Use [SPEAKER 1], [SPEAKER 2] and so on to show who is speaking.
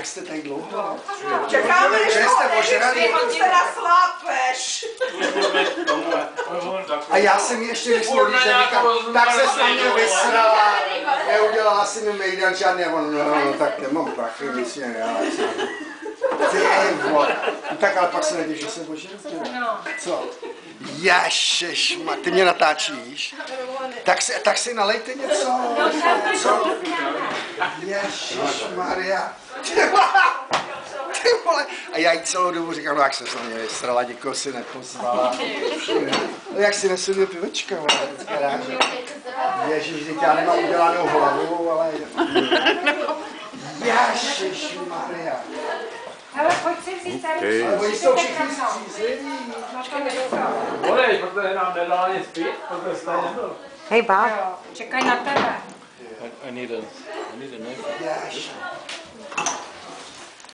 [SPEAKER 1] jak jste tady dlouho?
[SPEAKER 2] Čekáme, než se naslápeš.
[SPEAKER 1] A já jsem ještě myslel, že tak se s mě vysrala, neudělala si mi mejdan žádný, no, tak nemám prachy, nic mě já. Ty vole. Tak ale pak se nevíš, že jsem požil. Co? Ježišma, ty mě natáčíš? Tak si nalejte něco. Co? Ježišmaria. Ty vole. A já jí celou dobu říkám, no jak se s mě vysrala, nikoho si nepozvala. No jak si nesu dvě pivečka, vole. Ježiš, teď já nemám udělanou hlavu, ale... Ježišmaria.
[SPEAKER 3] Hele, pojď si vzít tady.
[SPEAKER 1] Ale oni jsou všichni střízliví.
[SPEAKER 4] Budeš, protože nám nedala nic pít, protože jste nebyl.
[SPEAKER 3] Hej, bá, čekaj na tebe.
[SPEAKER 4] I need a knife.
[SPEAKER 1] Ježiš.